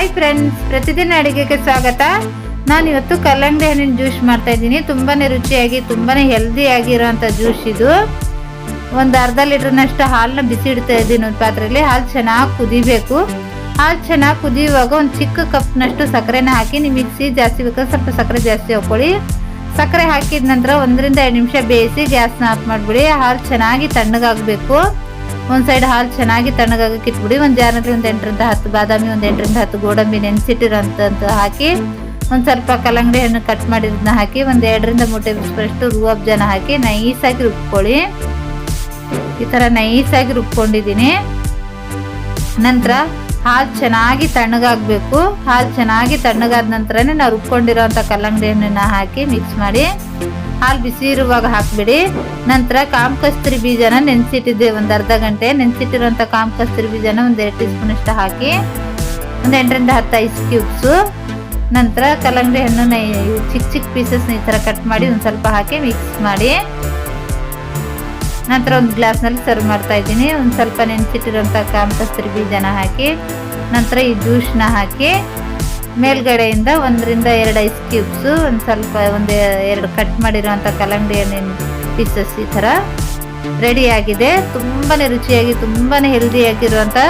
Hi friends, ಪ್ರತಿದಿನ ಅಡುಗೆಗೆ ಸ್ವಾಗತ. ನಾನು ಇವತ್ತು ಕಲ್ಲಂಗಡಿ ಹಣ್ಣಿನ ಜ್ಯೂಸ್ ಮಾಡ್ತಾ ಇದ್ದೀನಿ. ತುಂಬಾನೇ ರುಚಿಯಾಗಿ ತುಂಬಾನೇ ಹೆಲ್ದಿ ಆಗಿರುವಂಥ ಜ್ಯೂಸ್ ಇದು. ಒಂದು ಅರ್ಧ ಲೀಟರ್ನಷ್ಟು ಹಾಲನ್ನ ಬಿಸಿ ಇಡ್ತಾ ಇದ್ದೀನಿ ಒಂದು ಪಾತ್ರೆಯಲ್ಲಿ. ಹಾಲು ಚೆನ್ನಾಗಿ ಕುದಿಬೇಕು. ಹಾಲು ಚೆನ್ನಾಗಿ ಕುದಿಯುವಾಗ ಒಂದು ಚಿಕ್ಕ ಕಪ್ನಷ್ಟು ಸಕ್ಕರೆನ ಹಾಕಿ, ನೀವು ಮಿಕ್ಸಿ ಜಾಸ್ತಿ ಬೇಕಾದ್ರೆ ಸ್ವಲ್ಪ ಸಕ್ಕರೆ ಜಾಸ್ತಿ ಹಾಕೊಳ್ಳಿ. ಸಕ್ಕರೆ ಹಾಕಿದ ನಂತರ 1 ರಿಂದ 2 ನಿಮಿಷ ಬೇಯಿಸಿ ಗ್ಯಾಸ್ನ ಆಫ್ ಮಾಡಿಬಿಡಿ. ಹಾಲು ಚೆನ್ನಾಗಿ ತಣ್ಣಗಾಗಬೇಕು. ಒಂದು ಸೈಡ್ ಹಾಲು ಚೆನ್ನಾಗಿ ತಣ್ಣಗಾಗಕ್ಕೆ ಇಟ್ಬಿಡಿ. ಒಂದು ಜಾರ್ನಲ್ಲಿ ಒಂದು 8 ರಿಂದ 10 ಬಾದಾಮಿ, ಒಂದು 8 ರಿಂದ 10 ಗೋಡಂಬಿ ನೆನೆಸಿಟ್ಟಿರೋಂಥದ್ದು ಹಾಕಿ, ಒಂದು ಸ್ವಲ್ಪ ಕಲ್ಲಂಗಡಿ ಹಣ್ಣು ಕಟ್ ಮಾಡಿರೋದನ್ನ ಹಾಕಿ, ಒಂದು 2 ರಿಂದ 3 ಟೇಬಲ್ ಸ್ಪೂನಷ್ಟು ರೂಅಬ್ ಜಾನ ಹಾಕಿ ನೈಸಾಗಿ ರುಬ್ಕೊಳ್ಳಿ. ಈ ಥರ ನೈಸಾಗಿ ರುಬ್ಕೊಂಡಿದ್ದೀನಿ. ನಂತರ ಹಾಲು ಚೆನ್ನಾಗಿ ತಣ್ಣಗಾಗಬೇಕು. ಹಾಲು ಚೆನ್ನಾಗಿ ತಣ್ಣಗಾದ ನಂತರನೇ ನಾವು ರುಬ್ಕೊಂಡಿರೋಂಥ ಕಲ್ಲಂಗಡಿ ಹಣ್ಣನ್ನು ಹಾಕಿ ಮಿಕ್ಸ್ ಮಾಡಿ ಹಾಲು ಬಿಸಿ ಇರುವಾಗ ಹಾಕಿಬಿಡಿ. ನಂತರ ಕಾಮಕಸ್ತೂರಿ ಬೀಜನ ನೆನೆಸಿಟ್ಟಿದ್ದೆ ಒಂದು ಅರ್ಧ ಗಂಟೆ. ನೆನೆಸಿಟ್ಟಿರೋಂಥ ಕಾಮಕಸ್ತೂರಿ ಬೀಜನ ಒಂದು 2 ಟೀ ಸ್ಪೂನಷ್ಟು ಹಾಕಿ, ಒಂದು 8 ರಿಂದ 10 ಐಸ್ ಕ್ಯೂಬ್ಸು. ನಂತರ ಕಲ್ಲಂಗಡಿ ಹಣ್ಣನ್ನು ಚಿಕ್ಕ ಚಿಕ್ಕ ಪೀಸಸ್ನ ಈ ಥರ ಕಟ್ ಮಾಡಿ ಒಂದು ಸ್ವಲ್ಪ ಹಾಕಿ ಮಿಕ್ಸ್ ಮಾಡಿ, ನಂತರ ಒಂದು ಗ್ಲಾಸ್ನಲ್ಲಿ ಸರ್ವ್ ಮಾಡ್ತಾ ಇದ್ದೀನಿ. ಒಂದು ಸ್ವಲ್ಪ ನೆನೆಸಿಟ್ಟಿರೋಂಥ ಕಾಮಕಸ್ತೂರಿ ಬೀಜನ ಹಾಕಿ, ನಂತರ ಈ ಜ್ಯೂಸ್ನ ಹಾಕಿ, ಮೇಲ್ಗಡೆಯಿಂದ 1 ರಿಂದ 2 ಐಸ್ ಕ್ಯೂಬ್ಸು, ಒಂದು ಸ್ವಲ್ಪ 1-2 ಕಟ್ ಮಾಡಿರೋಂಥ ಕಲ್ಲಂಗಡಿ ಹಣ್ಣಿನ ಪೀಸಸ್ ಈ ಥರ ರೆಡಿಯಾಗಿದೆ. ತುಂಬಾ ರುಚಿಯಾಗಿ ತುಂಬಾ ಹೆಲ್ದಿಯಾಗಿರುವಂಥ